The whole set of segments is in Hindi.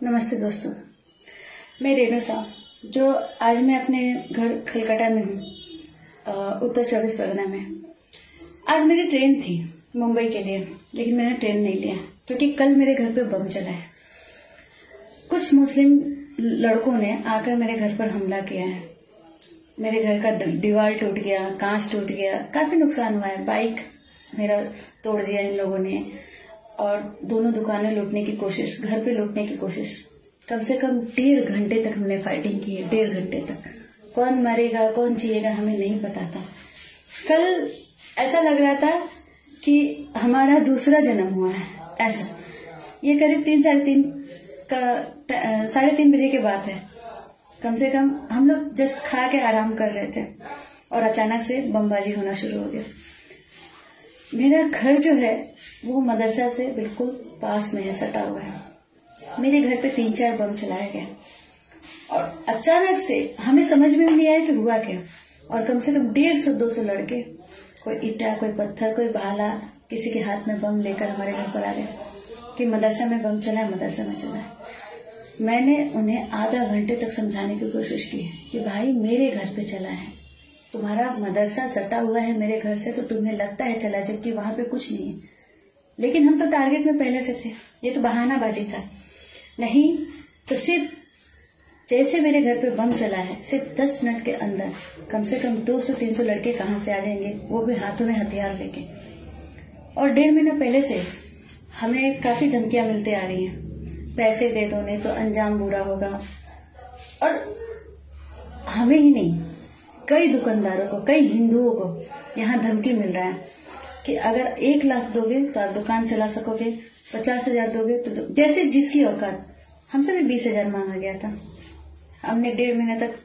नमस्ते दोस्तों, मैं रेणु साहू जो आज मैं अपने घर खलकटा में हूँ, उत्तर 24 परगना में। आज मेरी ट्रेन थी मुंबई के लिए, लेकिन मैंने ट्रेन नहीं लिया क्योंकि कल मेरे घर पे बम चला है। कुछ मुस्लिम लड़कों ने आकर मेरे घर पर हमला किया है। मेरे घर का दीवार टूट गया, कांच टूट गया, काफी नुकसान हुआ है। बाइक मेरा तोड़ दिया इन लोगों ने और दोनों दुकानें लूटने की कोशिश, घर पे लूटने की कोशिश। कम से कम 1.5 घंटे तक हमने फाइटिंग की है। 1.5 घंटे तक कौन मरेगा कौन जिएगा हमें नहीं पता था। कल ऐसा लग रहा था कि हमारा दूसरा जन्म हुआ है। ऐसा ये करीब 3:30 बजे की बात है। कम से कम हम लोग जस्ट खा के आराम कर रहे थे और अचानक से बमबाजी होना शुरू हो गया। मेरा घर जो है वो मदरसा से बिल्कुल पास में है, सटा हुआ है। मेरे घर पे 3-4 बम चलाए गए और अचानक से हमें समझ में नहीं आया कि हुआ क्या। और कम से कम 150-200 लड़के, कोई ईटा, कोई पत्थर, कोई भाला, किसी के हाथ में बम लेकर हमारे घर पर आ गए कि मदरसा में बम चला है, मदरसा में चला है। मैंने उन्हें आधा घंटे तक समझाने की कोशिश की कि भाई मेरे घर पे चला है, तुम्हारा मदरसा सटा हुआ है मेरे घर से, तो तुम्हें लगता है चला, जबकि वहां पे कुछ नहीं है। लेकिन हम तो टारगेट में पहले से थे, ये तो बहानाबाजी था। नहीं तो सिर्फ जैसे मेरे घर पे बम चला है, सिर्फ 10 मिनट के अंदर कम से कम 200-300 लड़के कहां से आ जाएंगे, वो भी हाथों में हथियार लेके। और 1.5 महीना पहले से हमें काफी धमकियां मिलती आ रही हैं, पैसे दे दो नहीं तो अंजाम बुरा होगा। और हमें ही नहीं, कई दुकानदारों को, कई हिंदुओं को यहाँ धमकी मिल रहा है कि अगर 1 लाख दोगे तो आप दुकान चला सकोगे, 50,000 दोगे तो जैसे जिसकी औकात। हमसे भी 20,000 मांगा गया था। हमने 1.5 महीने तक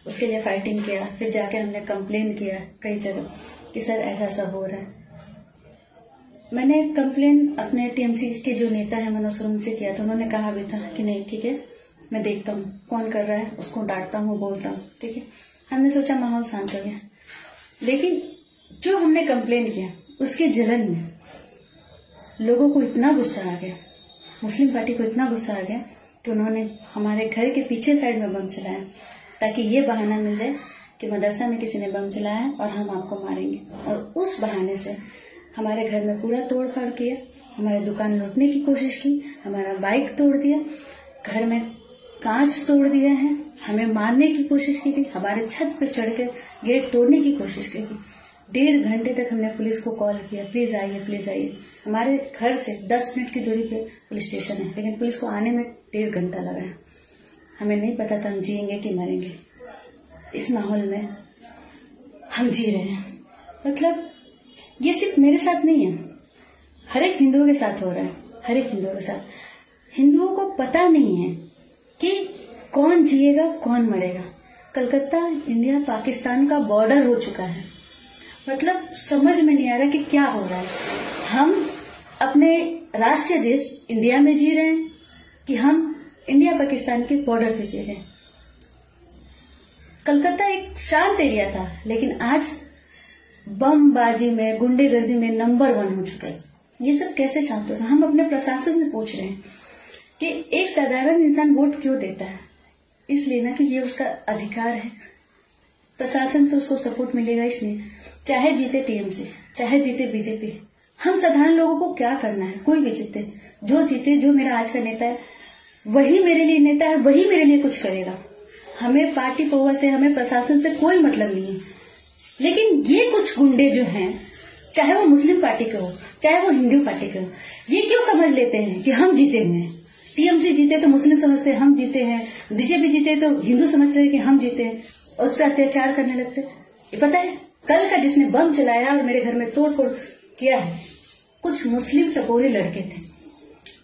उसके लिए फाइटिंग किया। फिर जाकर हमने कंप्लेन किया कई जगह कि सर ऐसा ऐसा हो रहा है। मैंने कंप्लेन अपने टीएमसी के जो नेता है मनोज सुरन से किया था। उन्होंने कहा भी था कि नहीं ठीक है, मैं देखता हूँ कौन कर रहा है, उसको डांटता हूँ, बोलता हूँ, ठीक है। हमने सोचा माहौल शांत हो गया। लेकिन जो हमने कंप्लेन किया उसके जलन में लोगों को इतना गुस्सा आ गया, मुस्लिम पार्टी को इतना गुस्सा आ गया कि उन्होंने हमारे घर के पीछे साइड में बम चलाया, ताकि ये बहाना मिल जाए कि मदरसा में किसी ने बम चलाया है और हम आपको मारेंगे। और उस बहाने से हमारे घर में पूरा तोड़ फाड़ किया, हमारे दुकान लूटने की कोशिश की, हमारा बाइक तोड़ दिया, घर में कांच तोड़ दिया है, हमें मारने की कोशिश की गई, हमारे छत पे चढ़कर गेट तोड़ने की कोशिश की गई। 1.5 घंटे तक हमने पुलिस को कॉल किया, प्लीज आइए, प्लीज आइए। हमारे घर से 10 मिनट की दूरी पे पुलिस स्टेशन है, लेकिन पुलिस को आने में 1.5 घंटा लगा है। हमें नहीं पता था हम जिएंगे कि मरेंगे। इस माहौल में हम जी रहे हैं। मतलब ये सिर्फ मेरे साथ नहीं है, हर एक हिंदुओं के साथ हो रहा है, हर एक हिंदुओं के साथ। हिंदुओं को पता नहीं है कि कौन जिएगा कौन मरेगा। कलकत्ता इंडिया पाकिस्तान का बॉर्डर हो चुका है। मतलब समझ में नहीं आ रहा कि क्या हो रहा है। हम अपने राष्ट्रीय देश इंडिया में जी रहे हैं कि हम इंडिया पाकिस्तान के बॉर्डर पे जी रहे हैं। कलकत्ता एक शांत एरिया था, लेकिन आज बमबाजी में, गुंडेगर्दी में नंबर 1 हो चुका है। ये सब कैसे शांत होगा? हम अपने प्रशासन से पूछ रहे हैं कि एक साधारण इंसान वोट क्यों देता है? इसलिए ना कि ये उसका अधिकार है, प्रशासन से उसको सपोर्ट मिलेगा इसलिए। चाहे जीते टीएमसी, चाहे जीते बीजेपी, हम साधारण लोगों को क्या करना है? कोई भी जीते, जो जीते, जो मेरा आज का नेता है वही मेरे लिए नेता है, वही मेरे लिए कुछ करेगा। हमें पार्टी पौवा से, हमें प्रशासन से कोई मतलब नहीं है। लेकिन ये कुछ गुंडे जो हैं, चाहे वो मुस्लिम पार्टी के हो, चाहे वो हिंदू पार्टी के हो, ये क्यों समझ लेते हैं कि हम जीते हुए हैं? टीएमसी जीते तो मुस्लिम समझते हैं हम जीते हैं, बीजेपी जीते तो हिंदू समझते हैं कि हम जीते हैं, और उस पर अत्याचार करने लगते। ये पता है कल का जिसने बम चलाया और मेरे घर में तोड़ फोड़ किया है, कुछ मुस्लिम टपोरे लड़के थे।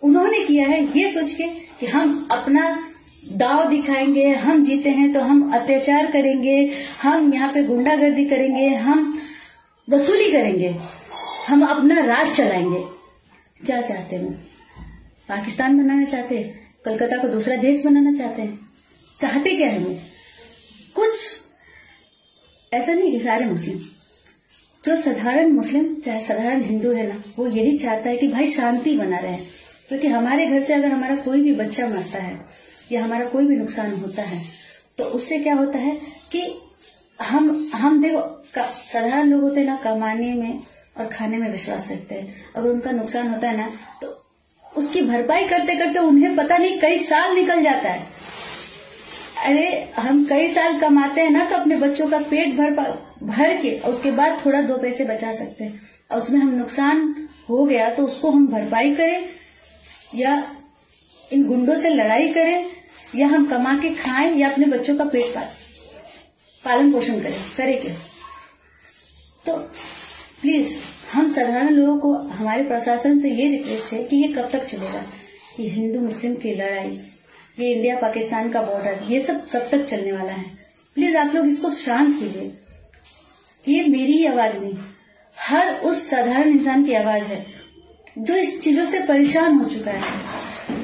उन्होंने किया है ये सोच के कि हम अपना दाव दिखाएंगे, हम जीते हैं तो हम अत्याचार करेंगे, हम यहाँ पे गुंडागर्दी करेंगे, हम वसूली करेंगे, हम अपना राज चलाएंगे। क्या चाहते हैं? पाकिस्तान बनाना चाहते हैं, कलकत्ता को दूसरा देश बनाना चाहते हैं। चाहते क्या है वो? कुछ ऐसा नहीं कि सारे मुस्लिम, जो साधारण मुस्लिम चाहे साधारण हिंदू है ना, वो यही चाहता है कि भाई शांति बना रहे, क्योंकि हमारे घर से अगर हमारा कोई भी बच्चा मरता है या हमारा कोई भी नुकसान होता है तो उससे क्या होता है कि हम देखो साधारण लोग होते हैं ना, कमाने में और खाने में विश्वास रखते हैं। अगर उनका नुकसान होता है ना तो उसकी भरपाई करते करते उन्हें पता नहीं कई साल निकल जाता है। अरे हम कई साल कमाते हैं ना तो अपने बच्चों का पेट भर के उसके बाद थोड़ा 2 पैसे बचा सकते हैं, और उसमें हम नुकसान हो गया तो उसको हम भरपाई करें या इन गुंडों से लड़ाई करें या हम कमा के खाएं या अपने बच्चों का पेट पालन पोषण करें क्या? तो प्लीज हम साधारण लोगों को, हमारे प्रशासन से ये रिक्वेस्ट है कि ये कब तक चलेगा? ये हिंदू मुस्लिम की लड़ाई, ये इंडिया पाकिस्तान का बॉर्डर, ये सब कब तक चलने वाला है? प्लीज आप लोग इसको शांत कीजिए। ये मेरी ही आवाज नहीं, हर उस साधारण इंसान की आवाज है जो इस चीजों से परेशान हो चुका है।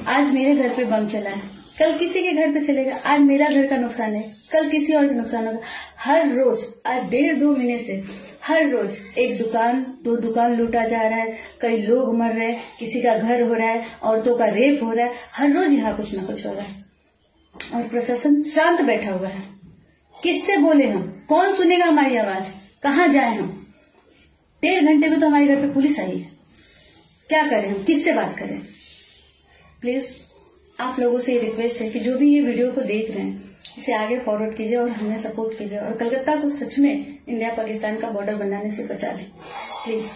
आज मेरे घर पे बम चला है, कल किसी के घर पे चलेगा। आज मेरा घर का नुकसान है, कल किसी और का नुकसान होगा। हर रोज, आज 1.5-2 महीने से हर रोज 1 दुकान 2 दुकान लूटा जा रहा है, कई लोग मर रहे हैं, किसी का घर हो रहा है, औरतों का रेप हो रहा है। हर रोज यहाँ कुछ न कुछ हो रहा है और प्रशासन शांत बैठा हुआ है। किससे बोले हम? कौन सुनेगा हमारी आवाज? कहाँ जाए हम? 1.5 घंटे में तो हमारे घर पे पुलिस आई है। क्या करें हम? किससे बात करें? प्लीज आप लोगों से ये रिक्वेस्ट है कि जो भी ये वीडियो को देख रहे हैं इसे आगे फॉरवर्ड कीजिए और हमें सपोर्ट कीजिए और कलकत्ता को सच में इंडिया पाकिस्तान का बॉर्डर बनाने से बचा लें प्लीज।